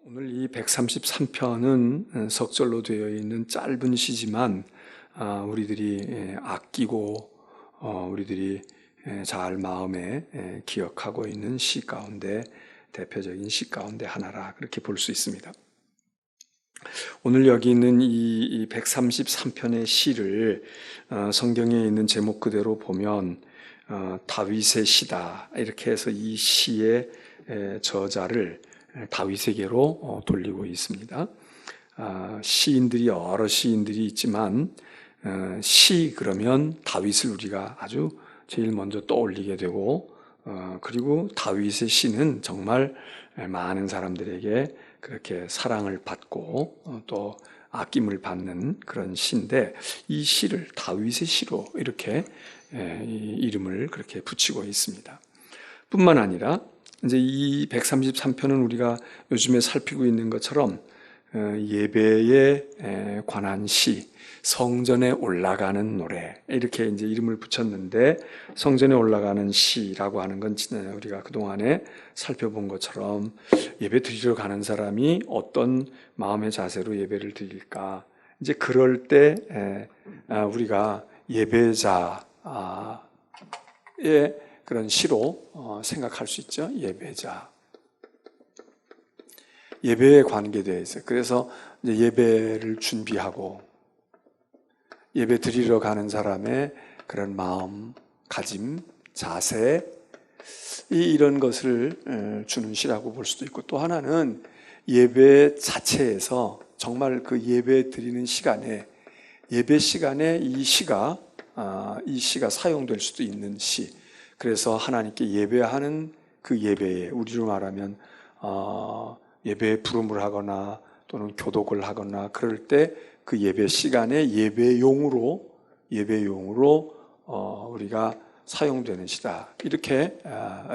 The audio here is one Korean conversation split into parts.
오늘 이 133편은 석절로 되어 있는 짧은 시지만 우리들이 아끼고 우리들이 잘 마음에 기억하고 있는 시 가운데 대표적인 시 가운데 하나라 그렇게 볼 수 있습니다. 오늘 여기 있는 이 133편의 시를 성경에 있는 제목 그대로 보면 다윗의 시다 이렇게 해서 이 시의 저자를 다윗에게로 돌리고 있습니다. 시인들이 여러 시인들이 있지만 시 그러면 다윗을 우리가 아주 제일 먼저 떠올리게 되고 그리고 다윗의 시는 정말 많은 사람들에게 그렇게 사랑을 받고 또 아낌을 받는 그런 시인데 이 시를 다윗의 시로 이렇게 이름을 그렇게 붙이고 있습니다. 뿐만 아니라 이제 이 133편은 우리가 요즘에 살피고 있는 것처럼 예배에 관한 시, 성전에 올라가는 노래 이렇게 이제 이름을 붙였는데 성전에 올라가는 시라고 하는 건 우리가 그동안에 살펴본 것처럼 예배 드리러 가는 사람이 어떤 마음의 자세로 예배를 드릴까 이제 그럴 때 우리가 예배자의 그런 시로 생각할 수 있죠. 예배자. 예배에 관계되어 있어요. 그래서 이제 예배를 준비하고 예배 드리러 가는 사람의 그런 마음, 가짐, 자세 이런 것을 주는 시라고 볼 수도 있고 또 하나는 예배 자체에서 정말 그 예배 드리는 시간에 예배 시간에 이 시가 사용될 수도 있는 시. 그래서 하나님께 예배하는 그 예배에 우리로 말하면 예배에 부름을 하거나 또는 교독을 하거나 그럴 때 그 예배 시간에 예배용으로 우리가 사용되는 시다 이렇게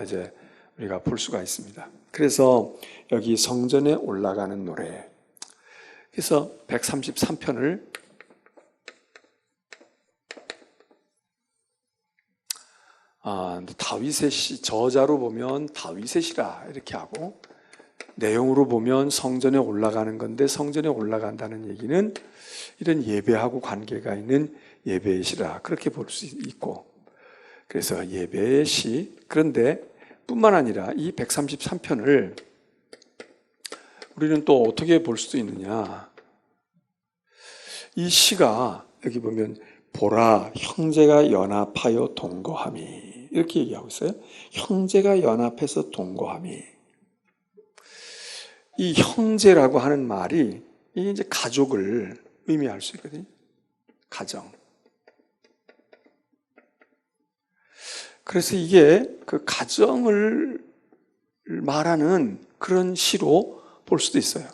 이제 우리가 볼 수가 있습니다. 그래서 여기 성전에 올라가는 노래 그래서 133편을 다윗의 시, 저자로 보면 다윗의 시라 이렇게 하고 내용으로 보면 성전에 올라가는 건데 성전에 올라간다는 얘기는 이런 예배하고 관계가 있는 예배의 시라 그렇게 볼 수 있고 그래서 예배의 시 그런데 뿐만 아니라 이 133편을 우리는 또 어떻게 볼 수도 있느냐 이 시가 여기 보면 보라 형제가 연합하여 동거함이 이렇게 얘기하고 있어요. 형제가 연합해서 동거함이 이 형제라고 하는 말이 이제 가족을 의미할 수 있거든요. 가정. 그래서 이게 그 가정을 말하는 그런 시로 볼 수도 있어요.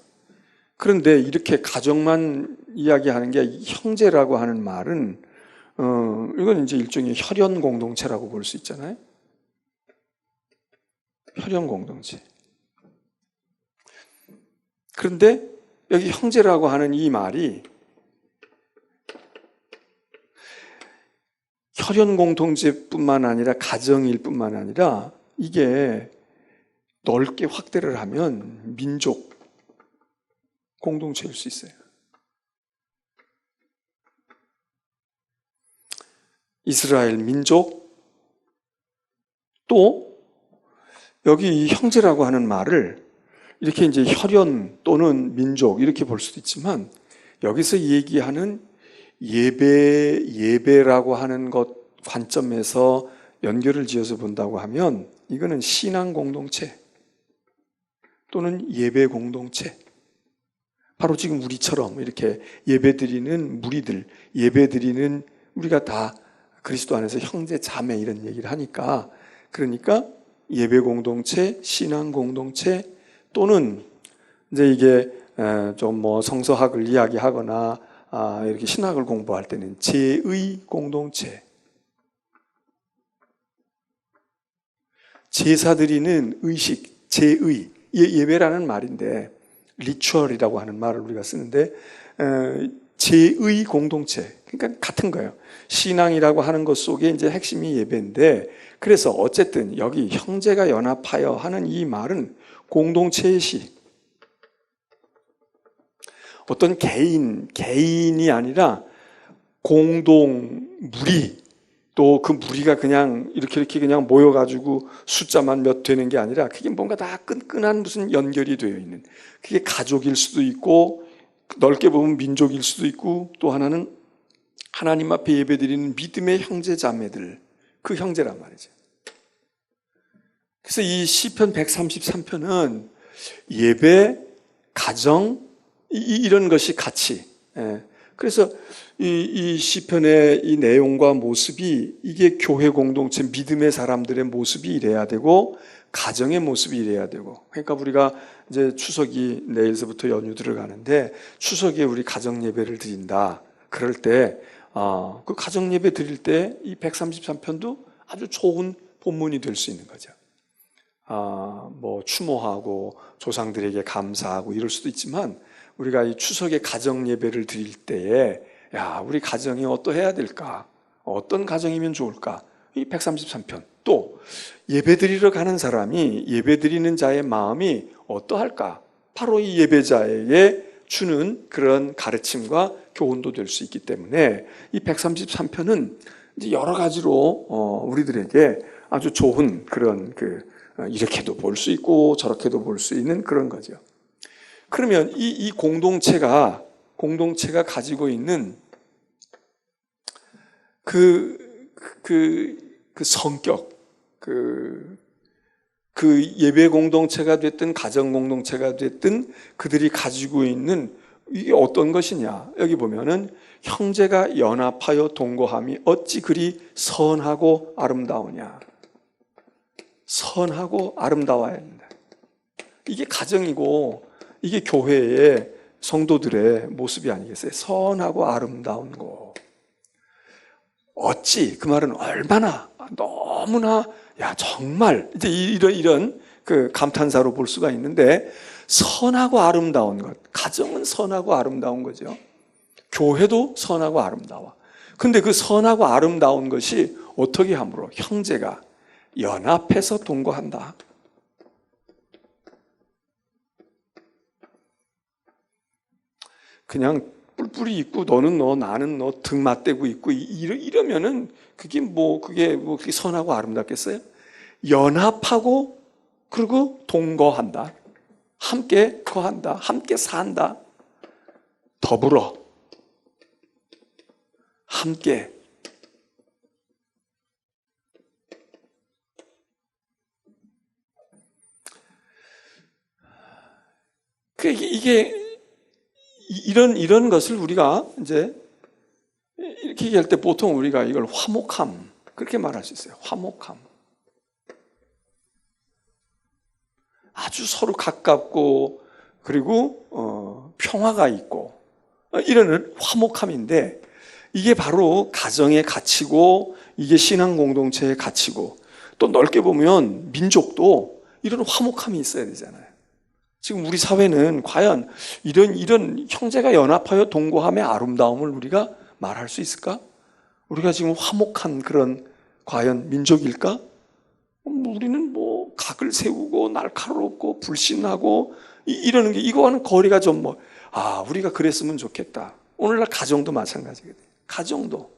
그런데 이렇게 가정만 이야기하는 게 형제라고 하는 말은 이건 이제 일종의 혈연 공동체라고 볼 수 있잖아요. 혈연 공동체. 그런데 여기 형제라고 하는 이 말이 혈연 공동체뿐만 아니라 가정일 뿐만 아니라 이게 넓게 확대를 하면 민족 공동체일 수 있어요. 이스라엘 민족 또 여기 형제라고 하는 말을 이렇게 이제 혈연 또는 민족 이렇게 볼 수도 있지만 여기서 얘기하는 예배라고 하는 것 관점에서 연결을 지어서 본다고 하면 이거는 신앙 공동체 또는 예배 공동체 바로 지금 우리처럼 이렇게 예배드리는 무리들 예배드리는 우리가 다 그리스도 안에서 형제 자매 이런 얘기를 하니까 그러니까 예배 공동체 신앙 공동체 또는 이제 이게 좀 뭐 성서학을 이야기하거나 이렇게 신학을 공부할 때는 제의 공동체 제사 드리는 의식 제의 예배라는 말인데 리추얼이라고 하는 말을 우리가 쓰는데 제의 공동체 그러니까 같은 거예요. 신앙이라고 하는 것 속에 이제 핵심이 예배인데 그래서 어쨌든 여기 형제가 연합하여 하는 이 말은 공동체의 시 어떤 개인이 아니라 공동 무리, 또 그 무리가 그냥 이렇게 그냥 모여가지고 숫자만 몇 되는 게 아니라 그게 뭔가 다 끈끈한 무슨 연결이 되어 있는, 그게 가족일 수도 있고 넓게 보면 민족일 수도 있고, 또 하나는 하나님 앞에 예배드리는 믿음의 형제 자매들, 그 형제란 말이죠. 그래서 이 시편 133편은 예배, 가정, 이런 것이 같이, 그래서 이 시편의 이 내용과 모습이, 이게 교회 공동체 믿음의 사람들의 모습이 이래야 되고 가정의 모습이 이래야 되고, 그러니까 우리가 이제 추석이 내일서부터 연휴 들어가는데 추석에 우리 가정 예배를 드린다. 그럴 때 그 가정 예배 드릴 때 이 133편도 아주 좋은 본문이 될 수 있는 거죠. 뭐 추모하고 조상들에게 감사하고 이럴 수도 있지만, 우리가 이 추석에 가정 예배를 드릴 때에 우리 가정이 어떠해야 될까? 어떤 가정이면 좋을까? 이 133편. 또 예배 드리러 가는 사람이, 예배 드리는 자의 마음이 어떠할까? 바로 이 예배자에게 주는 그런 가르침과 교훈도 될 수 있기 때문에 이 133편은 여러 가지로 우리들에게 아주 좋은 그런 이렇게도 볼 수 있고 저렇게도 볼 수 있는 그런 거죠. 그러면 이 공동체가 가지고 있는 그 성격, 그 예배 공동체가 됐든 가정 공동체가 됐든 그들이 가지고 있는 이게 어떤 것이냐? 여기 보면은 형제가 연합하여 동거함이 어찌 그리 선하고 아름다우냐? 선하고 아름다워야 합니다. 이게 가정이고 이게 교회의 성도들의 모습이 아니겠어요? 선하고 아름다운 거. 어찌, 그 말은 얼마나, 너무나, 정말, 이제 이런 그 감탄사로 볼 수가 있는데, 선하고 아름다운 것. 가정은 선하고 아름다운 거죠. 교회도 선하고 아름다워. 근데 그 선하고 아름다운 것이 어떻게 함으로? 형제가 연합해서 동거한다. 그냥 뿔뿔이 있고 너는 너 나는 너 등 맞대고 있고 이러면은 그게 선하고 아름답겠어요? 연합하고 그리고 동거한다. 함께 거한다. 함께 산다. 더불어 함께. 이게 이런 것을 우리가 이제 이렇게 얘기할 때 보통 우리가 이걸 화목함, 그렇게 말할 수 있어요. 화목함. 아주 서로 가깝고 그리고 평화가 있고 이런 화목함인데, 이게 바로 가정의 가치고 이게 신앙 공동체의 가치고, 또 넓게 보면 민족도 이런 화목함이 있어야 되잖아요. 지금 우리 사회는 과연 이런 형제가 연합하여 동거함의 아름다움을 우리가 말할 수 있을까? 우리가 지금 화목한 그런 과연 민족일까? 우리는 각을 세우고 날카롭고 불신하고 이러는 게, 이거와는 거리가 좀 우리가 그랬으면 좋겠다. 오늘날 가정도 마찬가지거든요. 가정도.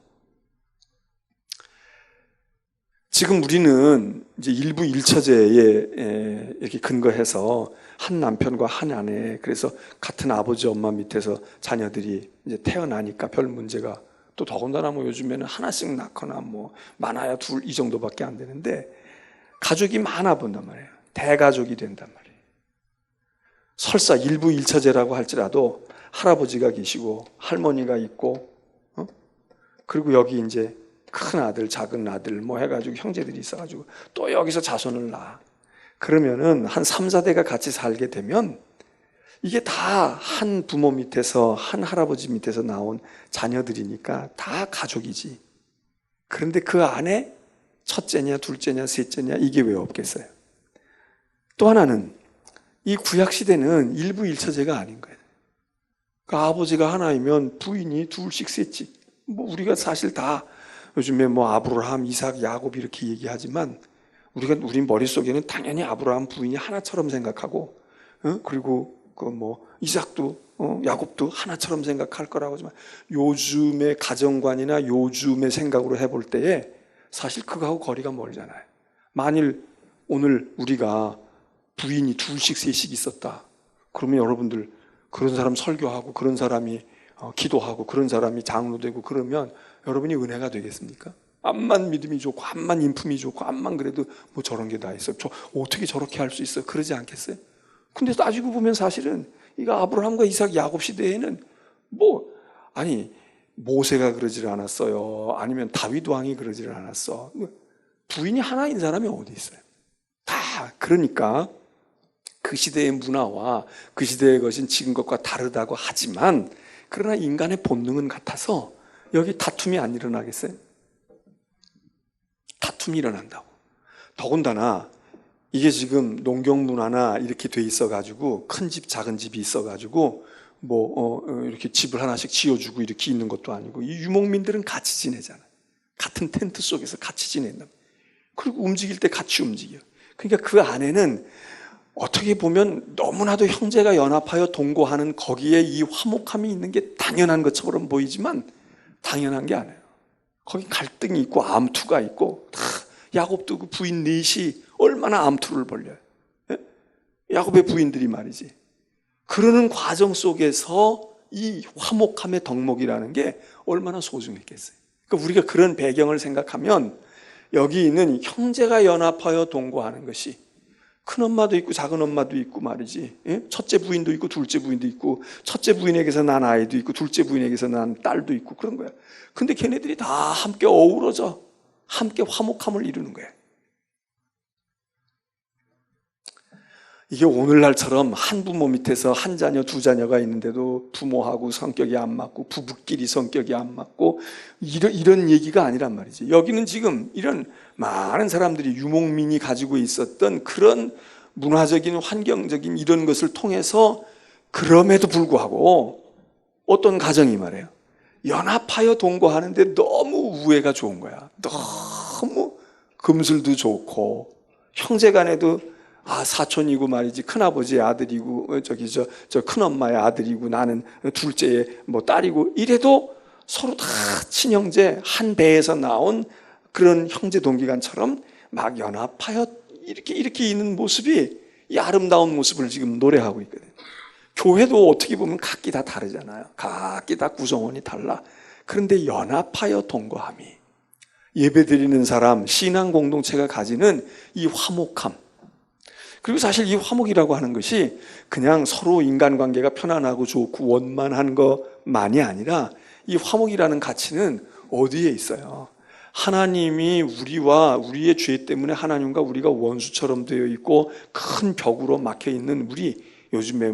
지금 우리는 이제 일부 일처제에 이렇게 근거해서 한 남편과 한 아내, 그래서 같은 아버지 엄마 밑에서 자녀들이 이제 태어나니까 별 문제가, 또 더군다나 요즘에는 하나씩 낳거나 많아야 둘 이 정도밖에 안 되는데 가족이 많아 본단 말이에요. 대가족이 된단 말이에요. 설사 일부 일처제라고 할지라도 할아버지가 계시고 할머니가 있고 그리고 여기 이제 큰 아들, 작은 아들 해가지고 형제들이 있어가지고 또 여기서 자손을 낳아. 그러면은 한 3, 4대가 같이 살게 되면 이게 다 한 부모 밑에서, 한 할아버지 밑에서 나온 자녀들이니까 다 가족이지. 그런데 그 안에 첫째냐, 둘째냐, 셋째냐, 이게 왜 없겠어요? 또 하나는 이 구약시대는 일부 일처제가 아닌 거예요. 그러니까 아버지가 하나이면 부인이 둘씩, 셋씩. 우리가 사실 다 요즘에 아브라함, 이삭, 야곱 이렇게 얘기하지만 우리 머릿속에는 당연히 아브라함 부인이 하나처럼 생각하고, 그리고 이삭도 야곱도 하나처럼 생각할 거라고 하지만 요즘의 가정관이나 요즘의 생각으로 해볼 때에 사실 그거하고 거리가 멀잖아요. 만일 오늘 우리가 부인이 둘씩 셋씩 있었다. 그러면 여러분들 그런 사람 설교하고 그런 사람이 기도하고 그런 사람이 장로 되고 그러면 여러분이 은혜가 되겠습니까? 암만 믿음이 좋고 암만 인품이 좋고 암만 그래도 저런 게 다 있어요. 어떻게 저렇게 할 수 있어? 그러지 않겠어요? 근데 따지고 보면 사실은 이거 아브라함과 이삭 야곱 시대에는 모세가 그러질 않았어요. 아니면 다윗 왕이 그러질 않았어. 부인이 하나인 사람이 어디 있어요? 다 그러니까 그 시대의 문화와 그 시대의 것은 지금 것과 다르다고 하지만 그러나 인간의 본능은 같아서 여기 다툼이 안 일어나겠어요? 다툼이 일어난다고. 더군다나 이게 지금 농경 문화나 이렇게 돼 있어가지고 큰 집 작은 집이 있어가지고 이렇게 집을 하나씩 지어주고 이렇게 있는 것도 아니고 이 유목민들은 같이 지내잖아. 같은 텐트 속에서 같이 지낸다. 그리고 움직일 때 같이 움직여. 그러니까 그 안에는 어떻게 보면 너무나도 형제가 연합하여 동거하는 거기에 이 화목함이 있는 게 당연한 것처럼 보이지만 당연한 게 아니에요. 거기 갈등이 있고 암투가 있고 다 야곱도 그 부인 넷이 얼마나 암투를 벌려요. 예? 야곱의 부인들이 말이지. 그러는 과정 속에서 이 화목함의 덕목이라는 게 얼마나 소중했겠어요. 그러니까 우리가 그런 배경을 생각하면 여기 있는 형제가 연합하여 동거하는 것이 큰엄마도 있고 작은엄마도 있고 말이지. 예? 첫째 부인도 있고 둘째 부인도 있고 첫째 부인에게서 난 아이도 있고 둘째 부인에게서 난 딸도 있고 그런 거야. 근데 걔네들이 다 함께 어우러져 함께 화목함을 이루는 거야. 이게 오늘날처럼 한 부모 밑에서 한 자녀 두 자녀가 있는데도 부모하고 성격이 안 맞고 부부끼리 성격이 안 맞고 이런 얘기가 아니란 말이지. 여기는 지금 이런 많은 사람들이 유목민이 가지고 있었던 그런 문화적인 환경적인 이런 것을 통해서 그럼에도 불구하고 어떤 가정이 말해요. 연합하여 동거하는데 너무 우애가 좋은 거야. 너무 금슬도 좋고 형제간에도 사촌이고 말이지 큰아버지의 아들이고 저 큰엄마의 아들이고 나는 둘째의 딸이고 이래도 서로 다 친형제 한 배에서 나온 그런 형제 동기간처럼 막 연합하여 이렇게 있는 모습이 이 아름다운 모습을 지금 노래하고 있거든요. 교회도 어떻게 보면 각기 다 다르잖아요. 각기 다 구성원이 달라. 그런데 연합하여 동거함이 예배드리는 사람, 신앙 공동체가 가지는 이 화목함. 그리고 사실 이 화목이라고 하는 것이 그냥 서로 인간관계가 편안하고 좋고 원만한 것만이 아니라 이 화목이라는 가치는 어디에 있어요? 하나님이 우리의 죄 때문에 하나님과 우리가 원수처럼 되어 있고 큰 벽으로 막혀 있는 우리 요즘에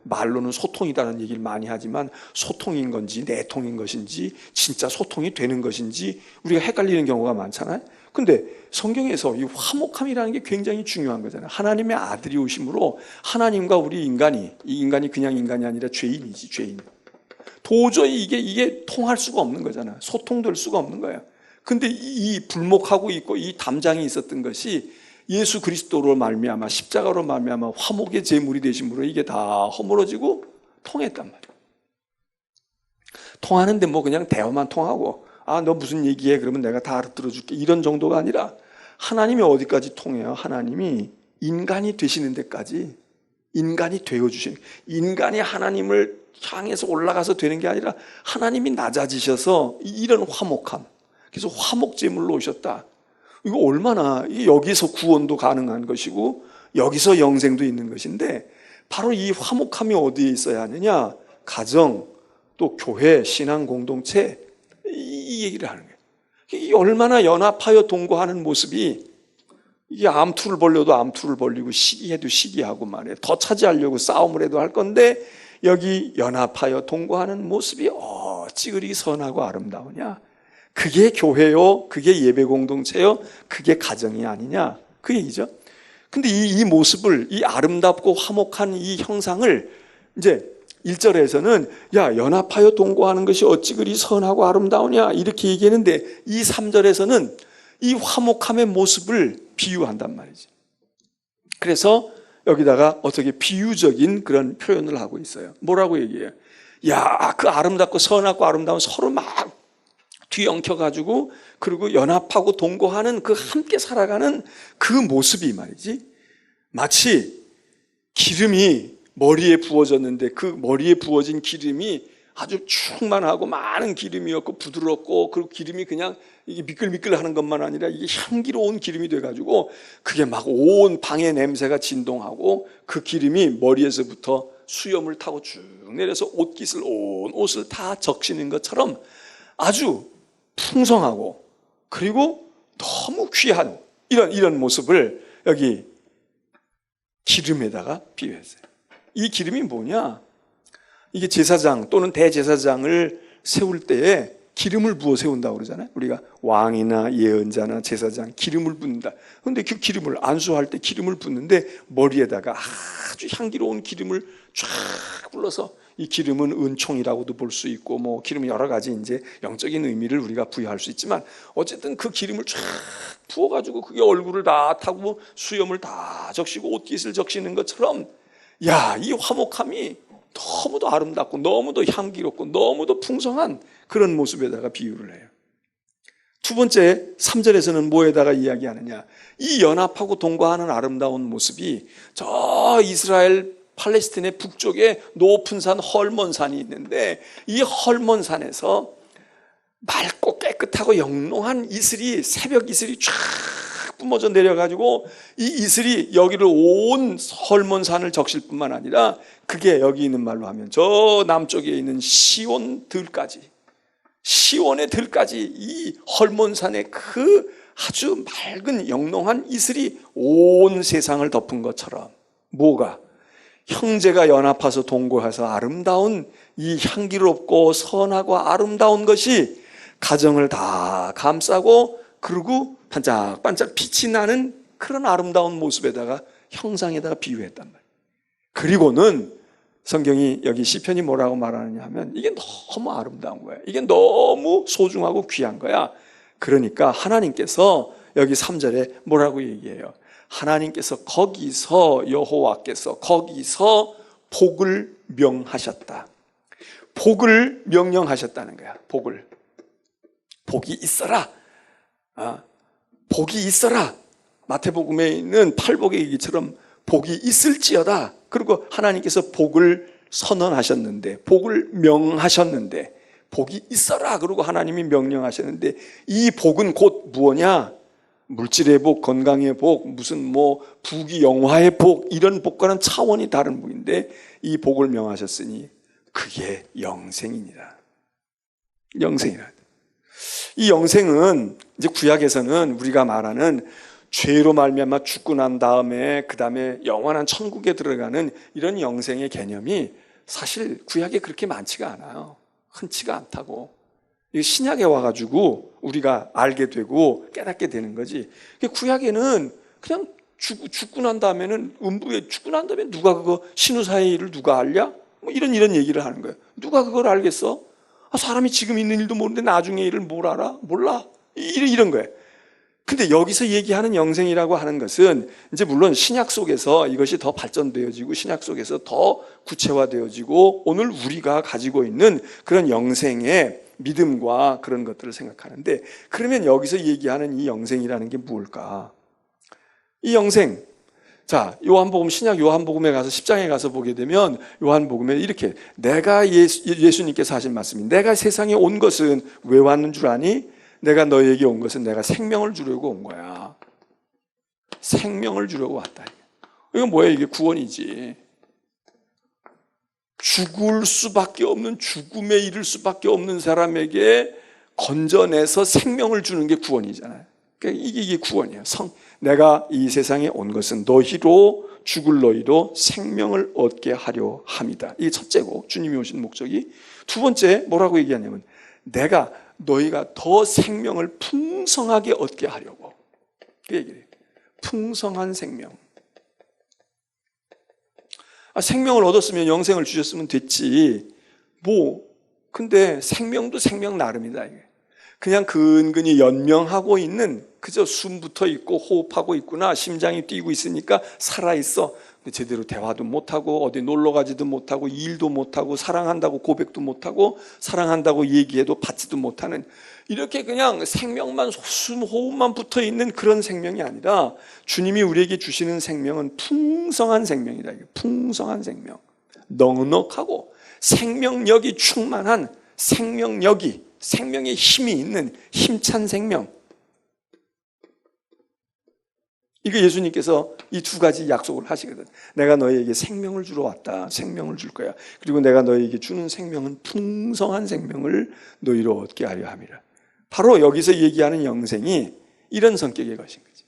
말로는 소통이라는 얘기를 많이 하지만 소통인 건지 내통인 것인지 진짜 소통이 되는 것인지 우리가 헷갈리는 경우가 많잖아요. 근데 성경에서 이 화목함이라는 게 굉장히 중요한 거잖아요. 하나님의 아들이 오심으로 하나님과 우리 이 인간이 그냥 인간이 아니라 죄인이지, 죄인. 도저히 이게 통할 수가 없는 거잖아요. 소통될 수가 없는 거예요. 근데 이 불목하고 있고 이 담장이 있었던 것이 예수 그리스도로 말미암아 십자가로 말미암아 화목의 제물이 되심으로 이게 다 허물어지고 통했단 말이에요. 통하는데 그냥 대화만 통하고 너 무슨 얘기해? 그러면 내가 다 알아들어줄게. 이런 정도가 아니라 하나님이 어디까지 통해요? 하나님이 인간이 되시는 데까지 인간이 되어주시는 인간이 하나님을 향해서 올라가서 되는 게 아니라 하나님이 낮아지셔서 이런 화목함. 그래서 화목제물로 오셨다. 이거 얼마나 여기서 구원도 가능한 것이고 여기서 영생도 있는 것인데 바로 이 화목함이 어디에 있어야 하느냐? 가정, 또 교회, 신앙 공동체 이 얘기를 하는 거예요. 이 얼마나 연합하여 동거하는 모습이 이게 암투를 벌려도 암투를 벌리고 시기해도 시기하고 말이에요. 더 차지하려고 싸움을 해도 할 건데 여기 연합하여 동거하는 모습이 어찌 그리 선하고 아름다우냐? 그게 교회요, 그게 예배 공동체요, 그게 가정이 아니냐? 그 얘기죠. 근데 이 모습을, 이 아름답고 화목한 이 형상을 이제 1절에서는 연합하여 동거하는 것이 어찌 그리 선하고 아름다우냐? 이렇게 얘기했는데 이 3절에서는 이 화목함의 모습을 비유한단 말이지. 그래서 여기다가 어떻게 비유적인 그런 표현을 하고 있어요. 뭐라고 얘기해요? 야, 그 아름답고 선하고 아름다운 서로 막 뒤엉켜가지고 그리고 연합하고 동거하는 그 함께 살아가는 그 모습이 말이지, 마치 기름이 머리에 부어졌는데 그 머리에 부어진 기름이 아주 충만하고 많은 기름이었고 부드럽고, 그리고 기름이 그냥 이게 미끌미끌하는 것만 아니라 이게 향기로운 기름이 돼가지고 그게 막 온 방의 냄새가 진동하고, 그 기름이 머리에서부터 수염을 타고 쭉 내려서 옷깃을, 온 옷을 다 적시는 것처럼 아주 풍성하고 그리고 너무 귀한 이런 모습을 여기 기름에다가 비유했어요. 이 기름이 뭐냐? 이게 제사장 또는 대제사장을 세울 때에 기름을 부어 세운다고 그러잖아요. 우리가 왕이나 예언자나 제사장 기름을 붓는다. 그런데 그 기름을 안수할 때 기름을 붓는데 머리에다가 아주 향기로운 기름을 쫙 불러서, 이 기름은 은총이라고도 볼 수 있고 뭐 기름은 여러 가지 이제 영적인 의미를 우리가 부여할 수 있지만, 어쨌든 그 기름을 쫙 부어가지고 그게 얼굴을 다 타고 수염을 다 적시고 옷깃을 적시는 것처럼, 야, 이 화목함이 너무도 아름답고 너무도 향기롭고 너무도 풍성한 그런 모습에다가 비유를 해요. 두 번째 3절에서는 뭐에다가 이야기하느냐? 이 연합하고 동거하는 아름다운 모습이 저 이스라엘 팔레스틴의 북쪽에 높은 산 헐몬산이 있는데, 이 헐몬산에서 맑고 깨끗하고 영롱한 이슬이, 새벽 이슬이 쫙 뿜어져 내려가지고 이 이슬이 여기를 온 헐몬산을 적실 뿐만 아니라, 그게 여기 있는 말로 하면 저 남쪽에 있는 시온 들까지, 시온의 들까지 이 헐몬산의 그 아주 맑은 영롱한 이슬이 온 세상을 덮은 것처럼, 뭐가? 형제가 연합해서 동거해서 아름다운 이 향기롭고 선하고 아름다운 것이 가정을 다 감싸고, 그리고 반짝반짝 빛이 나는 그런 아름다운 모습에다가, 형상에다가 비유했단 말이에요. 그리고는 성경이 여기 시편이 뭐라고 말하느냐 하면, 이게 너무 아름다운 거야. 이게 너무 소중하고 귀한 거야. 그러니까 하나님께서 여기 3절에 뭐라고 얘기해요? 하나님께서 거기서, 여호와께서 거기서 복을 명하셨다. 복을 명령하셨다는 거야. 복이 있어라. 복이 있어라. 마태복음에 있는 팔복의 얘기처럼 복이 있을지어다. 그리고 하나님께서 복을 선언하셨는데, 복을 명하셨는데, 복이 있어라. 그리고 하나님이 명령하셨는데, 이 복은 곧 무엇냐? 물질의 복, 건강의 복, 무슨 뭐 부귀 영화의 복, 이런 복과는 차원이 다른 복인데, 이 복을 명하셨으니 그게 영생이니라. 영생이라. 이 영생은 이제 구약에서는 우리가 말하는 죄로 말미암아 죽고 난 다음에 그 다음에 영원한 천국에 들어가는 이런 영생의 개념이 사실 구약에 그렇게 많지가 않아요. 흔치가 않다고. 신약에 와가지고 우리가 알게 되고 깨닫게 되는 거지. 구약에는 그냥 죽고 난 다음에는, 음부에 죽고 난 다음에 누가 그거 신우사의 일을 누가 알냐? 뭐 이런 얘기를 하는 거예요. 누가 그걸 알겠어? 사람이 지금 있는 일도 모르는데 나중에 일을 뭘 알아? 몰라. 이런 거예요. 근데 여기서 얘기하는 영생이라고 하는 것은 이제 물론 신약 속에서 이것이 더 발전되어지고 신약 속에서 더 구체화되어지고 오늘 우리가 가지고 있는 그런 영생의 믿음과 그런 것들을 생각하는데, 그러면 여기서 얘기하는 이 영생이라는 게 뭘까? 이 영생, 자, 요한복음, 신약 요한복음에 가서 10장에 가서 보게 되면 요한복음에 이렇게, 내가 예수님께서 하신 말씀이, 내가 세상에 온 것은 왜 왔는 줄 아니? 내가 너에게 온 것은 내가 생명을 주려고 온 거야. 생명을 주려고 왔다. 이건 뭐야? 이게 구원이지. 죽을 수밖에 없는, 죽음에 이를 수밖에 없는 사람에게 건져내서 생명을 주는 게 구원이잖아요. 그러니까 이게 구원이에요. 내가 이 세상에 온 것은 너희로, 죽을 너희로 생명을 얻게 하려 함이다. 이게 첫째고, 주님이 오신 목적이. 두 번째 뭐라고 얘기하냐면, 내가 너희가 더 생명을 풍성하게 얻게 하려고. 그 얘기예요. 풍성한 생명. 생명을 얻었으면 영생을 주셨으면 됐지. 근데 생명도 생명 나름이다. 이게. 그냥 근근히 연명하고 있는, 그저 숨 붙어 있고 호흡하고 있구나, 심장이 뛰고 있으니까 살아있어. 제대로 대화도 못하고 어디 놀러 가지도 못하고 일도 못하고 사랑한다고 고백도 못하고 사랑한다고 얘기해도 받지도 못하는 이렇게 그냥 생명만 숨 호흡만 붙어 있는 그런 생명이 아니라 주님이 우리에게 주시는 생명은 풍성한 생명이다. 풍성한 생명, 넉넉하고 생명력이 충만한 생명력이 생명의 힘이 있는 힘찬 생명. 이거 예수님께서 이 두 가지 약속을 하시거든. 내가 너희에게 생명을 주러 왔다. 생명을 줄 거야. 그리고 내가 너희에게 주는 생명은 풍성한 생명을 너희로 얻게 하려 함이라. 바로 여기서 얘기하는 영생이 이런 성격의 것인 거지.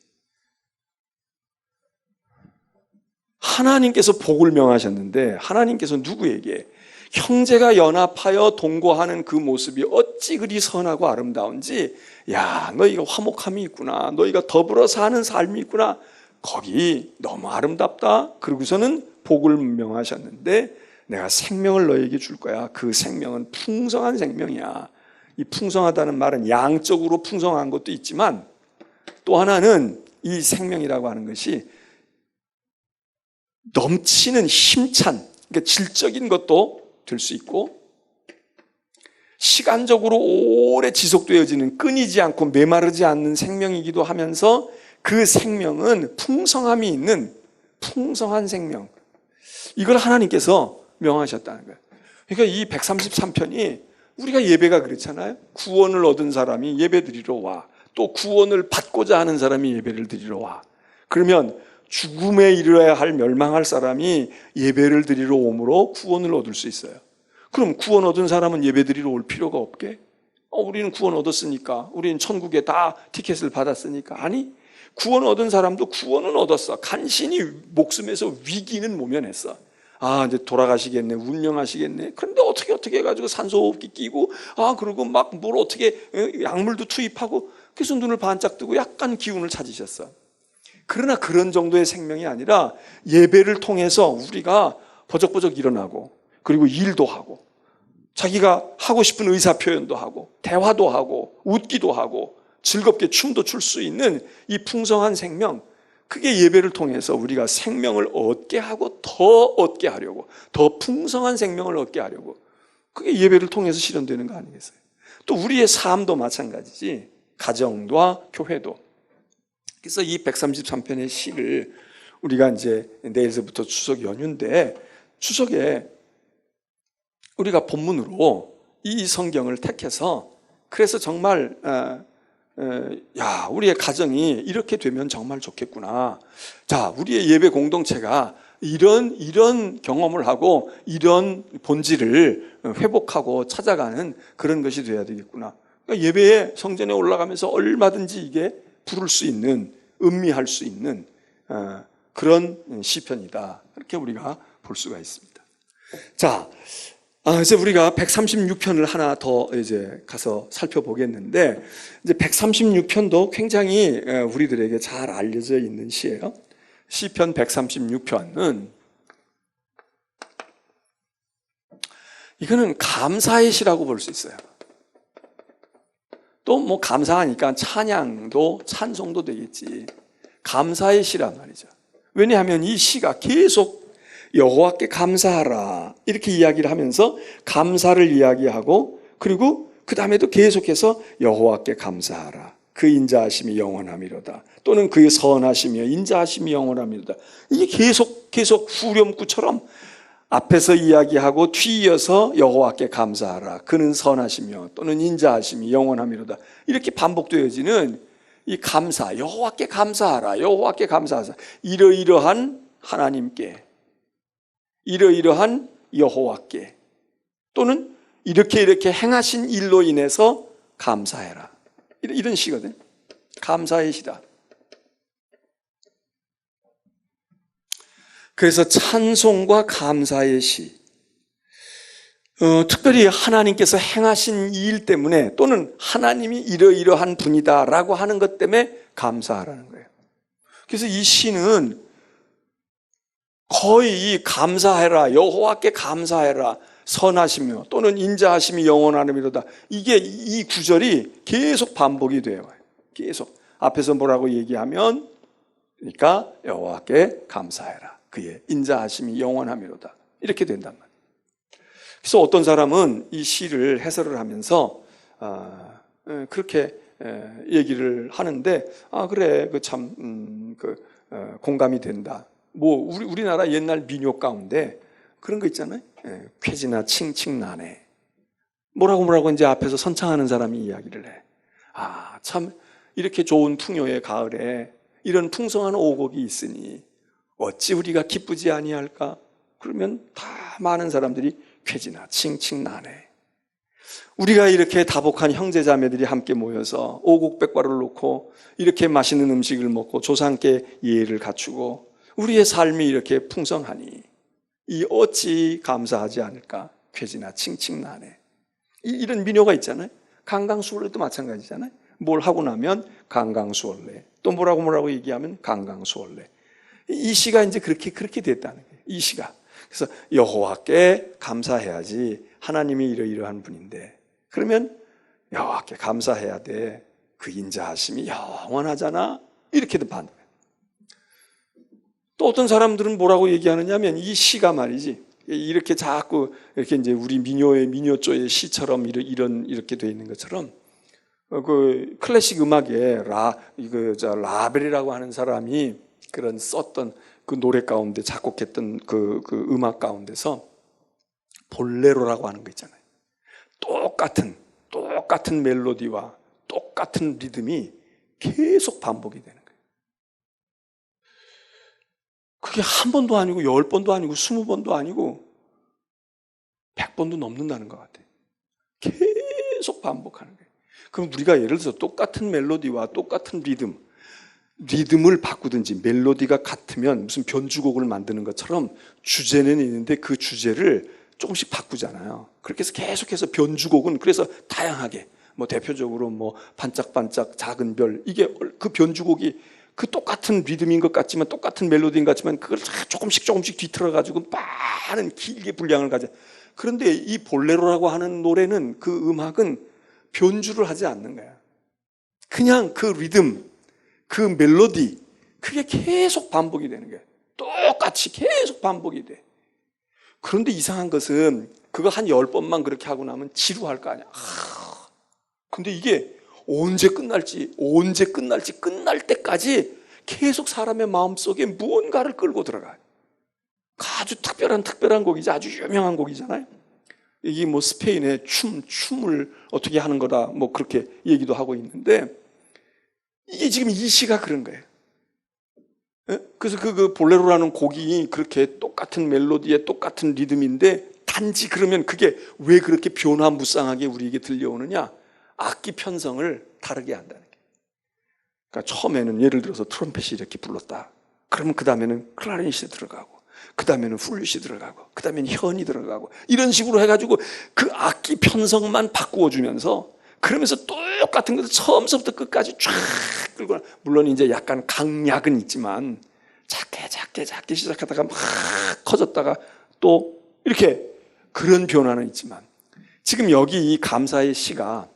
하나님께서 복을 명하셨는데 하나님께서 누구에게 형제가 연합하여 동거하는 그 모습이 어찌 그리 선하고 아름다운지, 야, 너희가 화목함이 있구나, 너희가 더불어 사는 삶이 있구나, 거기 너무 아름답다. 그러고서는 복을 명하셨는데 내가 생명을 너희에게 줄 거야. 그 생명은 풍성한 생명이야. 이 풍성하다는 말은 양적으로 풍성한 것도 있지만 또 하나는 이 생명이라고 하는 것이 넘치는 힘찬, 그러니까 질적인 것도 될 수 있고 시간적으로 오래 지속되어지는 끊이지 않고 메마르지 않는 생명이기도 하면서 그 생명은 풍성함이 있는 풍성한 생명, 이걸 하나님께서 명하셨다는 거예요. 그러니까 이 133편이 우리가 예배가 그렇잖아요. 구원을 얻은 사람이 예배 드리러 와. 또 구원을 받고자 하는 사람이 예배를 드리러 와. 그러면 죽음에 이르러야 할 멸망할 사람이 예배를 드리러 오므로 구원을 얻을 수 있어요. 그럼 구원 얻은 사람은 예배 드리러 올 필요가 없게? 우리는 구원 얻었으니까, 우리는 천국에 다 티켓을 받았으니까. 아니, 구원 얻은 사람도 구원은 얻었어. 간신히 목숨에서 위기는 모면했어. 아, 이제 돌아가시겠네, 운명하시겠네. 그런데 어떻게 해가지고 산소호흡기 끼고, 그리고 막 뭘 어떻게 약물도 투입하고, 그래서 눈을 반짝 뜨고 약간 기운을 찾으셨어. 그러나 그런 정도의 생명이 아니라 예배를 통해서 우리가 버적버적 일어나고, 그리고 일도 하고, 자기가 하고 싶은 의사 표현도 하고, 대화도 하고, 웃기도 하고, 즐겁게 춤도 출 수 있는 이 풍성한 생명, 그게 예배를 통해서 우리가 생명을 얻게 하고 더 얻게 하려고, 더 풍성한 생명을 얻게 하려고, 그게 예배를 통해서 실현되는 거 아니겠어요? 또 우리의 삶도 마찬가지지. 가정과 교회도. 그래서 이 133편의 시를 우리가 이제 내일서부터 추석 연휴인데 추석에 우리가 본문으로 이 성경을 택해서, 그래서 정말 우리의 가정이 이렇게 되면 정말 좋겠구나. 자, 우리의 예배 공동체가 이런 경험을 하고 이런 본질을 회복하고 찾아가는 그런 것이 돼야 되겠구나. 그러니까 예배에 성전에 올라가면서 얼마든지 이게 부를 수 있는, 음미할 수 있는 그런 시편이다. 이렇게 우리가 볼 수가 있습니다. 자, 이제 우리가 136편을 하나 더 이제 가서 살펴보겠는데, 이제 136편도 굉장히 우리들에게 잘 알려져 있는 시예요. 시편 136편은 이거는 감사의 시라고 볼 수 있어요. 또 뭐 감사하니까 찬양도 찬송도 되겠지. 감사의 시란 말이죠. 왜냐하면 이 시가 계속 여호와께 감사하라 이렇게 이야기를 하면서 감사를 이야기하고, 그리고 그 다음에도 계속해서 여호와께 감사하라, 그 인자하심이 영원함이로다, 또는 그의 선하심이여 인자하심이 영원함이로다. 이게 계속 후렴구처럼 앞에서 이야기하고 뒤이어서 여호와께 감사하라, 그는 선하시며 또는 인자하심이 영원함이로다, 이렇게 반복되어지는 이 감사, 여호와께 감사하라, 여호와께 감사하라, 이러이러한 하나님께, 이러이러한 여호와께, 또는 이렇게 행하신 일로 인해서 감사해라, 이런 시거든. 감사의 시다. 그래서 찬송과 감사의 시, 특별히 하나님께서 행하신 일 때문에, 또는 하나님이 이러이러한 분이다 라고 하는 것 때문에 감사하라는 거예요. 그래서 이 시는 거의 감사해라, 여호와께 감사해라, 선하시며 또는 인자하심이 영원하심이로다, 이게 이 구절이 계속 반복이 돼요. 계속 앞에서 뭐라고 얘기하면, 그러니까 여호와께 감사해라, 그의 인자하심이 영원하미로다. 이렇게 된단 말이에요. 그래서 어떤 사람은 이 시를 해설을 하면서 그렇게 얘기를 하는데, 그래, 그 참 공감이 된다. 뭐 우리나라 옛날 민요 가운데 그런 거 있잖아요. 쾌지나 칭칭나네. 뭐라고 이제 앞에서 선창하는 사람이 이야기를 해. 참 이렇게 좋은 풍요의 가을에 이런 풍성한 오곡이 있으니 어찌 우리가 기쁘지 아니할까? 그러면 다 많은 사람들이 쾌지나 칭칭나네. 우리가 이렇게 다복한 형제자매들이 함께 모여서 오곡백과를 놓고 이렇게 맛있는 음식을 먹고 조상께 예의를 갖추고 우리의 삶이 이렇게 풍성하니 이 어찌 감사하지 않을까? 쾌지나 칭칭나네. 이런 민요가 있잖아요. 강강수월래도 마찬가지잖아요. 뭘 하고 나면 강강수월래. 또 뭐라고 얘기하면 강강수월래. 이 시가 이제 그렇게 됐다는 거예요. 이 시가. 그래서 여호와께 감사해야지. 하나님이 이러이러한 분인데. 그러면 여호와께 감사해야 돼. 그 인자하심이 영원하잖아. 이렇게도 반응해요. 또 어떤 사람들은 뭐라고 얘기하느냐면 이 시가 말이지. 이렇게 자꾸 이렇게 이제 우리 민요조의 시처럼 이렇게 돼 있는 것처럼 그 클래식 음악에 라벨이라고 하는 사람이 그런 썼던 그 노래 가운데 작곡했던 그 음악 가운데서 볼레로라고 하는 거 있잖아요. 똑같은 멜로디와 똑같은 리듬이 계속 반복이 되는 거예요. 그게 한 번도 아니고 10번도 아니고 20번도 아니고 100번도 넘는다는 것 같아요. 계속 반복하는 거예요. 그럼 우리가 예를 들어서 똑같은 멜로디와 똑같은 리듬을 바꾸든지 멜로디가 같으면 무슨 변주곡을 만드는 것처럼 주제는 있는데 그 주제를 조금씩 바꾸잖아요. 그렇게 해서 계속해서 변주곡은 그래서 다양하게 뭐 대표적으로 뭐 반짝반짝 작은 별 이게 그 변주곡이 그 똑같은 리듬인 것 같지만 똑같은 멜로디인 것 같지만 그걸 조금씩 뒤틀어가지고 많은 길게 분량을 가져. 그런데 이 볼레로라고 하는 노래는 그 음악은 변주를 하지 않는 거야. 그냥 그 리듬, 그 멜로디 그게 계속 반복이 되는 거야. 똑같이 계속 반복이 돼. 그런데 이상한 것은 그거 한 10번만 그렇게 하고 나면 지루할 거 아니야. 근데 이게 언제 끝날지 끝날 때까지 계속 사람의 마음속에 무언가를 끌고 들어가요. 아주 특별한 곡이지. 아주 유명한 곡이잖아요. 이게 뭐 스페인의 춤을 어떻게 하는 거다 뭐 그렇게 얘기도 하고 있는데 이게 지금 이 시가 그런 거예요. 그래서 그 볼레로라는 곡이 그렇게 똑같은 멜로디에 똑같은 리듬인데 단지 그러면 그게 왜 그렇게 변화무쌍하게 우리에게 들려오느냐? 악기 편성을 다르게 한다는 거예요. 그러니까 처음에는 예를 들어서 트럼펫이 이렇게 불렀다. 그러면 그 다음에는 클라리넷이 들어가고 그 다음에는 플룻이 들어가고 그 다음에는 현이 들어가고 이런 식으로 해가지고 그 악기 편성만 바꾸어주면서 그러면서 똑같은 것을 처음부터 끝까지 쫙 끌고 물론 이제 약간 강약은 있지만 작게 시작하다가 막 커졌다가 또 이렇게 그런 변화는 있지만 지금 여기 이 감사의 시가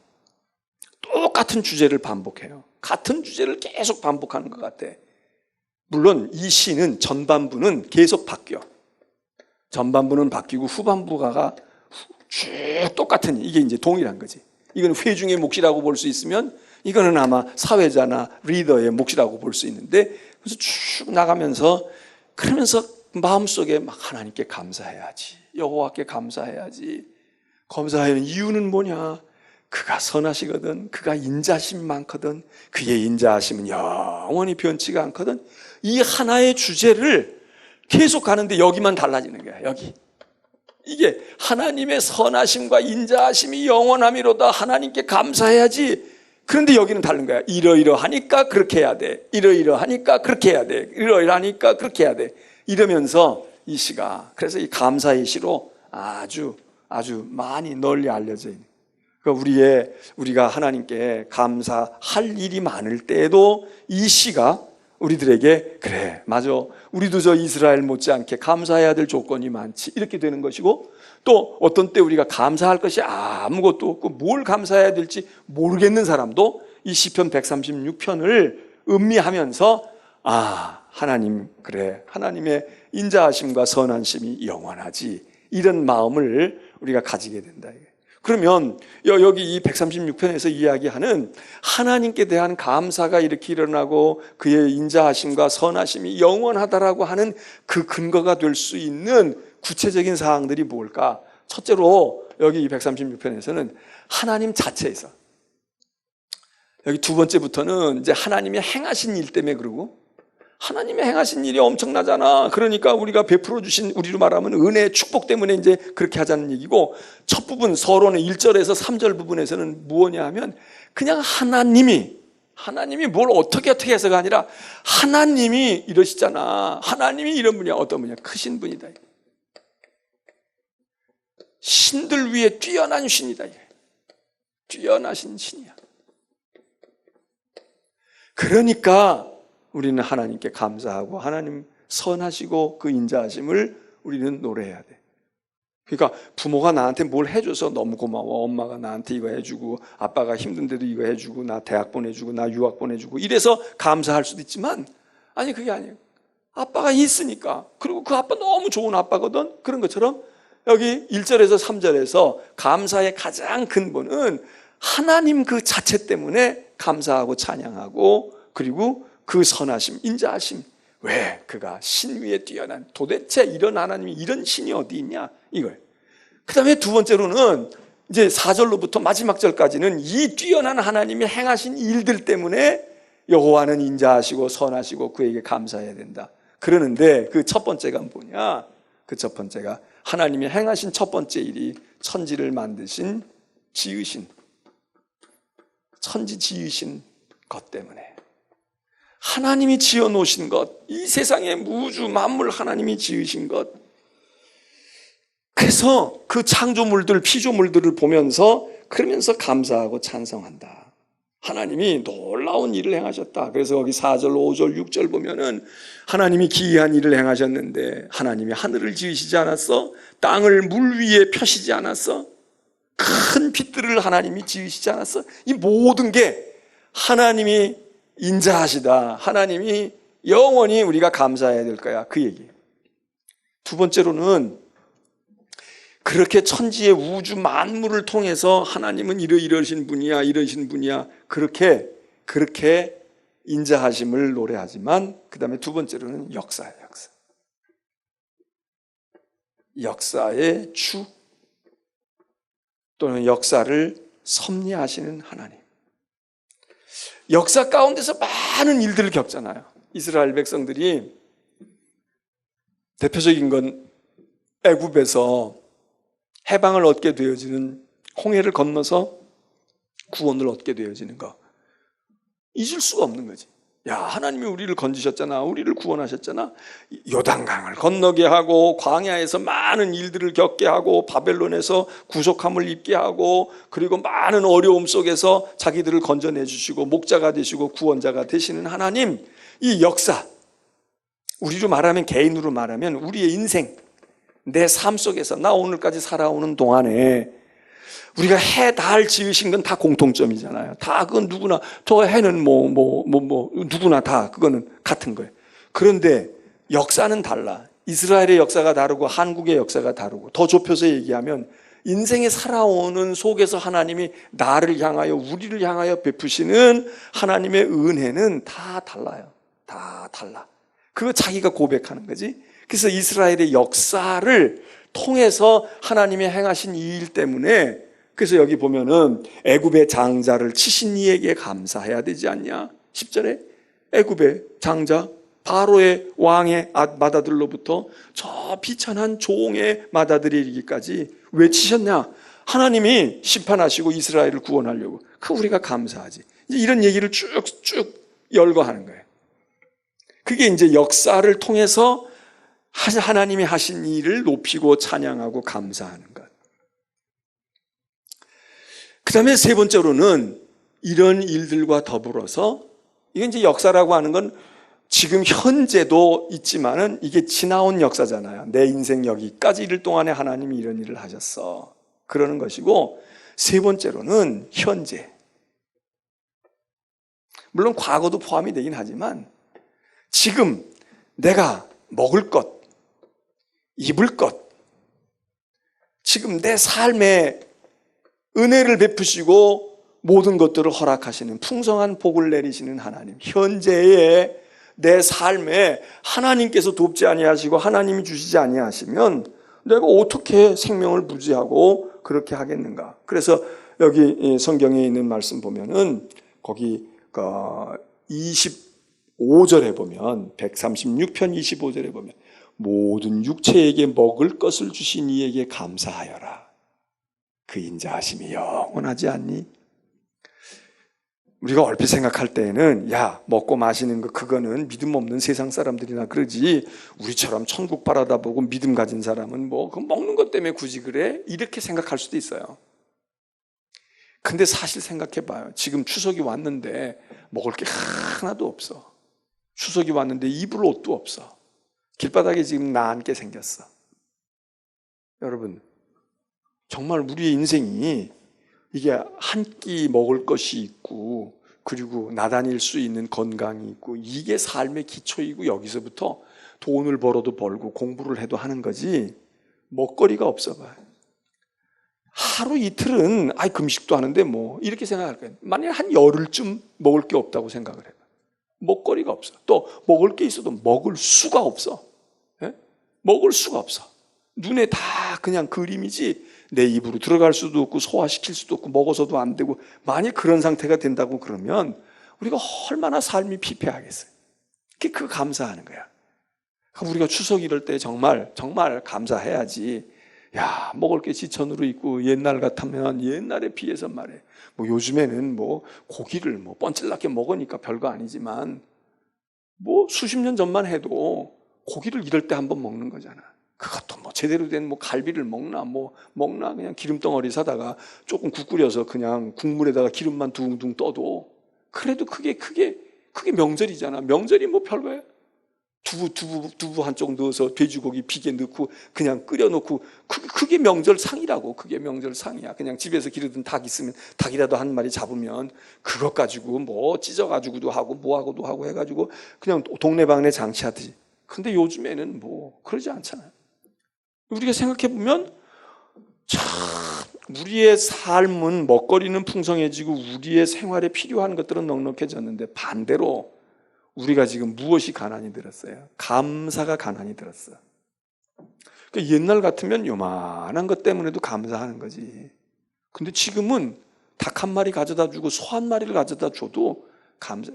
똑같은 주제를 반복해요. 같은 주제를 계속 반복하는 것 같아. 물론 이 시는 전반부는 계속 바뀌어. 전반부는 바뀌고 후반부가 쭉 똑같은 이게 이제 동일한 거지. 이건 회중의 몫이라고 볼 수 있으면 이거는 아마 사회자나 리더의 몫이라고 볼 수 있는데 그래서 쭉 나가면서 그러면서 마음속에 막 하나님께 감사해야지. 여호와께 감사해야지. 감사하는 이유는 뭐냐? 그가 선하시거든. 그가 인자심이 많거든. 그의 인자하심은 영원히 변치가 않거든. 이 하나의 주제를 계속 가는데 여기만 달라지는 거야. 여기. 이게 하나님의 선하심과 인자하심이 영원함이로다. 하나님께 감사해야지. 그런데 여기는 다른 거야. 이러이러하니까 그렇게 해야 돼. 이러이러하니까 그렇게 해야 돼. 이러이러하니까 그렇게 해야 돼. 이러면서 이 시가 그래서 이 감사의 시로 아주 많이 널리 알려져 있는. 그러니까 우리가 하나님께 감사할 일이 많을 때에도 이 시가 우리들에게 그래 맞아 우리도 저 이스라엘 못지않게 감사해야 될 조건이 많지 이렇게 되는 것이고 또 어떤 때 우리가 감사할 것이 아무것도 없고 뭘 감사해야 될지 모르겠는 사람도 이 시편 136편을 음미하면서 하나님, 그래, 하나님의 인자하심과 선하심이 영원하지, 이런 마음을 우리가 가지게 된다. 그러면 여기 이 136편에서 이야기하는 하나님께 대한 감사가 이렇게 일어나고 그의 인자하심과 선하심이 영원하다라고 하는 그 근거가 될 수 있는 구체적인 사항들이 뭘까? 첫째로 여기 이 136편에서는 하나님 자체에서, 여기 두 번째부터는 이제 하나님이 행하신 일 때문에 그러고, 하나님의 행하신 일이 엄청나잖아. 그러니까 우리가 베풀어 주신, 우리로 말하면 은혜의 축복 때문에 이제 그렇게 하자는 얘기고, 첫 부분 서론의 1절에서 3절 부분에서는 무엇이냐 하면 그냥 하나님이 뭘 어떻게 해서가 아니라 하나님이 이러시잖아. 하나님이 이런 분이야. 어떤 분이야? 크신 분이다. 신들 위에 뛰어난 신이다. 뛰어나신 신이야. 그러니까 우리는 하나님께 감사하고 하나님 선하시고 그 인자하심을 우리는 노래해야 돼. 그러니까 부모가 나한테 뭘 해줘서 너무 고마워. 엄마가 나한테 이거 해주고, 아빠가 힘든데도 이거 해주고, 나 대학 보내주고, 나 유학 보내주고, 이래서 감사할 수도 있지만, 아니 그게 아니에요. 아빠가 있으니까. 그리고 그 아빠 너무 좋은 아빠거든. 그런 것처럼 여기 1절에서 3절에서 감사의 가장 근본은 하나님 그 자체 때문에 감사하고 찬양하고, 그리고 그 선하심, 인자하심. 왜? 그가 신 위에 뛰어난, 도대체 이런 하나님이, 이런 신이 어디 있냐? 이거예요. 그 다음에 두 번째로는 이제 4절로부터 마지막 절까지는 이 뛰어난 하나님이 행하신 일들 때문에 여호와는 인자하시고 선하시고 그에게 감사해야 된다. 그러는데 그 첫 번째가 뭐냐? 그 첫 번째가 하나님이 행하신 첫 번째 일이 천지를 만드신, 지으신, 천지 지으신 것 때문에, 하나님이 지어 놓으신 것, 이 세상의 우주 만물 하나님이 지으신 것. 그래서 그 창조물들, 피조물들을 보면서 그러면서 감사하고 찬성한다. 하나님이 놀라운 일을 행하셨다. 그래서 거기 4절, 5절, 6절 보면은 하나님이 기이한 일을 행하셨는데, 하나님이 하늘을 지으시지 않았어? 땅을 물 위에 펴시지 않았어? 큰 빛들을 하나님이 지으시지 않았어? 이 모든 게 하나님이 인자하시다. 하나님이 영원히 우리가 감사해야 될 거야. 그 얘기예요. 두 번째로는 그렇게 천지의 우주 만물을 통해서 하나님은 이러신 분이야, 이러신 분이야. 그렇게 인자하심을 노래하지만, 그 다음에 두 번째로는 역사예요, 역사. 역사의 주, 또는 역사를 섭리하시는 하나님. 역사 가운데서 많은 일들을 겪잖아요. 이스라엘 백성들이, 대표적인 건 애굽에서 해방을 얻게 되어지는, 홍해를 건너서 구원을 얻게 되어지는 거, 잊을 수가 없는 거지. 야, 하나님이 우리를 건지셨잖아. 우리를 구원하셨잖아. 요단강을 건너게 하고, 광야에서 많은 일들을 겪게 하고, 바벨론에서 구속함을 입게 하고, 그리고 많은 어려움 속에서 자기들을 건져내 주시고, 목자가 되시고 구원자가 되시는 하나님. 이 역사, 우리로 말하면, 개인으로 말하면 우리의 인생, 내 삶 속에서 나 오늘까지 살아오는 동안에 우리가 해, 달 지으신 건 다 공통점이잖아요. 다 그건 누구나, 저 해는 누구나 다 그거는 같은 거예요. 그런데 역사는 달라. 이스라엘의 역사가 다르고 한국의 역사가 다르고, 더 좁혀서 얘기하면 인생에 살아오는 속에서 하나님이 나를 향하여, 우리를 향하여 베푸시는 하나님의 은혜는 다 달라요. 다 달라. 그거 자기가 고백하는 거지. 그래서 이스라엘의 역사를 통해서 하나님의 행하신 이 일 때문에, 그래서 여기 보면은 애굽의 장자를 치신 이에게 감사해야 되지 않냐? 10절에 애굽의 장자, 바로의 왕의 맏아들로부터 저 비천한 종의 맏아들이 이르기까지 왜 치셨냐? 하나님이 심판하시고 이스라엘을 구원하려고. 그 우리가 감사하지. 이제 이런 얘기를 쭉쭉 열거하는 거예요. 그게 이제 역사를 통해서 하나님이 하신 일을 높이고 찬양하고 감사하는 것. 그 다음에 세 번째로는 이런 일들과 더불어서, 이게 이제 역사라고 하는 건 지금 현재도 있지만은 이게 지나온 역사잖아요. 내 인생 여기까지 이를 동안에 하나님이 이런 일을 하셨어. 그러는 것이고, 세 번째로는 현재. 물론 과거도 포함이 되긴 하지만 지금 내가 먹을 것, 입을 것, 지금 내 삶에 은혜를 베푸시고 모든 것들을 허락하시는 풍성한 복을 내리시는 하나님, 현재의 내 삶에 하나님께서 돕지 아니하시고 하나님이 주시지 아니하시면 내가 어떻게 생명을 부지하고 그렇게 하겠는가? 그래서 여기 성경에 있는 말씀 보면은 거기 25절에 보면 136편 25절에 보면 모든 육체에게 먹을 것을 주신 이에게 감사하여라. 그 인자하심이 영원하지 않니? 우리가 얼핏 생각할 때에는 야, 먹고 마시는 거 그거는 믿음 없는 세상 사람들이나 그러지, 우리처럼 천국 바라다보고 믿음 가진 사람은 뭐 그 먹는 것 때문에 굳이 그래? 이렇게 생각할 수도 있어요. 근데 사실 생각해 봐요. 지금 추석이 왔는데 먹을 게 하나도 없어. 추석이 왔는데 입을 옷도 없어. 길바닥에 지금 나앉게 생겼어. 여러분, 정말 우리의 인생이 이게 한 끼 먹을 것이 있고 그리고 나다닐 수 있는 건강이 있고 이게 삶의 기초이고 여기서부터 돈을 벌어도 벌고 공부를 해도 하는 거지 먹거리가 없어 봐요. 하루 이틀은 금식도 하는데 뭐 이렇게 생각할 거예요. 만약에 한 열흘쯤 먹을 게 없다고 생각을 해요. 먹거리가 없어. 또 먹을 게 있어도 먹을 수가 없어. 예? 먹을 수가 없어. 눈에 다 그냥 그림이지 내 입으로 들어갈 수도 없고 소화시킬 수도 없고 먹어서도 안 되고, 만약 그런 상태가 된다고 그러면 우리가 얼마나 삶이 피폐하겠어요. 그게 그 감사하는 거야. 우리가 추석 이럴 때 정말 감사해야지. 야, 먹을 게 지천으로 있고 옛날 같으면 옛날에 비해서 말해. 뭐 요즘에는 뭐 고기를 뭐 뻔질나게 먹으니까 별거 아니지만 뭐 수십 년 전만 해도 고기를 이럴 때 한번 먹는 거잖아. 그것도 뭐 제대로 된 뭐 갈비를 먹나 그냥 기름덩어리 사다가 조금 국 끓여서 그냥 국물에다가 기름만 둥둥 떠도 그래도 그게 명절이잖아. 명절이 뭐 별거야. 두부 한쪽 넣어서 돼지고기 비계 넣고 그냥 끓여놓고 그게 명절상이라고. 그게 명절상이야. 그냥 집에서 기르던 닭 있으면 닭이라도 한 마리 잡으면 그것 가지고 뭐 찢어가지고도 하고 뭐하고도 하고 해가지고 그냥 동네방네 장치하듯이. 근데 요즘에는 뭐 그러지 않잖아요. 우리가 생각해보면 참 우리의 삶은 먹거리는 풍성해지고 우리의 생활에 필요한 것들은 넉넉해졌는데 반대로 우리가 지금 무엇이 가난이 들었어요? 감사가 가난이 들었어. 그러니까 옛날 같으면 요만한 것 때문에도 감사하는 거지. 근데 지금은 닭 한 마리 가져다 주고 소 한 마리를 가져다 줘도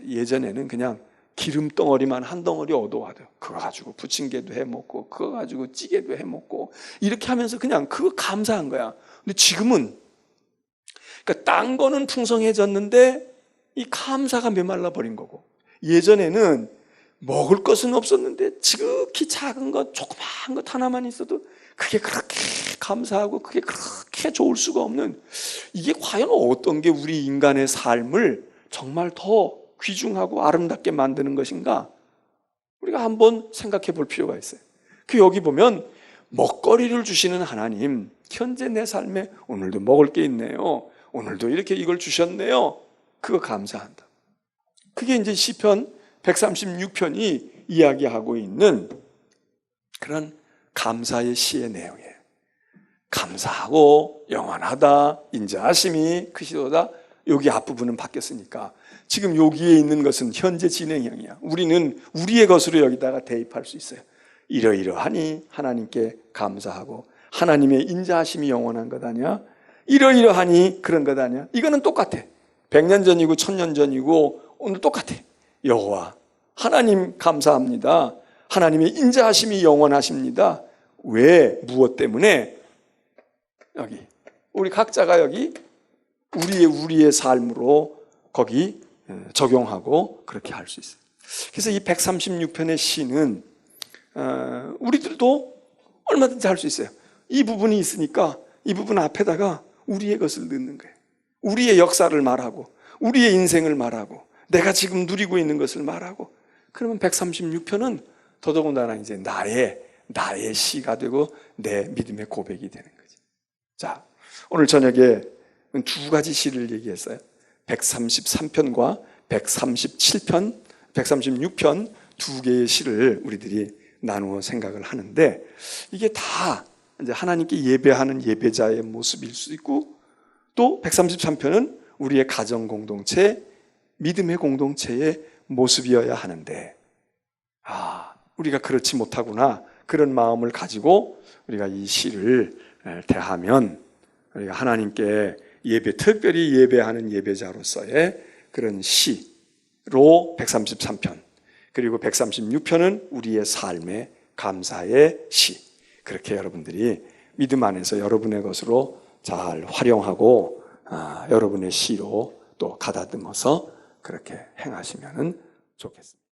예전에는 그냥 기름 덩어리만 한 덩어리 얻어와도 그거 가지고 부침개도 해먹고 그거 가지고 찌개도 해먹고 이렇게 하면서 그냥 그거 감사한 거야. 근데 지금은 그러니까 딴 거는 풍성해졌는데 이 감사가 메말라 버린 거고, 예전에는 먹을 것은 없었는데 지극히 작은 것 조그마한 것 하나만 있어도 그게 그렇게 감사하고 그게 그렇게 좋을 수가 없는, 이게 과연 어떤 게 우리 인간의 삶을 정말 더 귀중하고 아름답게 만드는 것인가? 우리가 한번 생각해 볼 필요가 있어요. 여기 보면 먹거리를 주시는 하나님, 현재 내 삶에 오늘도 먹을 게 있네요. 오늘도 이렇게 이걸 주셨네요. 그거 감사한다. 그게 이제 시편 136편이 이야기하고 있는 그런 감사의 시의 내용이에요. 감사하고 영원하다, 인자하심이 크시도다. 여기 앞부분은 바뀌었으니까 지금 여기에 있는 것은 현재 진행형이야. 우리는 우리의 것으로 여기다가 대입할 수 있어요. 이러이러하니 하나님께 감사하고 하나님의 인자하심이 영원한 것 아니야? 이러이러하니 그런 것 아니야? 이거는 똑같아. 100년 전이고 1000년 전이고 오늘 똑같아. 여호와 하나님 감사합니다. 하나님의 인자하심이 영원하십니다. 왜? 무엇 때문에? 여기 우리 각자가 여기 우리의 삶으로 거기 적용하고 그렇게 할 수 있어요. 그래서 이 136편의 시는 우리들도 얼마든지 할 수 있어요. 이 부분이 있으니까 이 부분 앞에다가 우리의 것을 넣는 거예요. 우리의 역사를 말하고 우리의 인생을 말하고 내가 지금 누리고 있는 것을 말하고, 그러면 136편은 더더군다나 이제 나의 시가 되고 내 믿음의 고백이 되는 거지. 자, 오늘 저녁에 두 가지 시를 얘기했어요. 133편과 137편, 136편 두 개의 시를 우리들이 나누어 생각을 하는데, 이게 다 이제 하나님께 예배하는 예배자의 모습일 수 있고, 또 133편은 우리의 가정 공동체, 믿음의 공동체의 모습이어야 하는데, 우리가 그렇지 못하구나, 그런 마음을 가지고 우리가 이 시를 대하면 우리가 하나님께 특별히 예배하는 예배자로서의 그런 시로 133편, 그리고 136편은 우리의 삶의 감사의 시, 그렇게 여러분들이 믿음 안에서 여러분의 것으로 잘 활용하고 여러분의 시로 또 가다듬어서 그렇게 행하시면 좋겠습니다.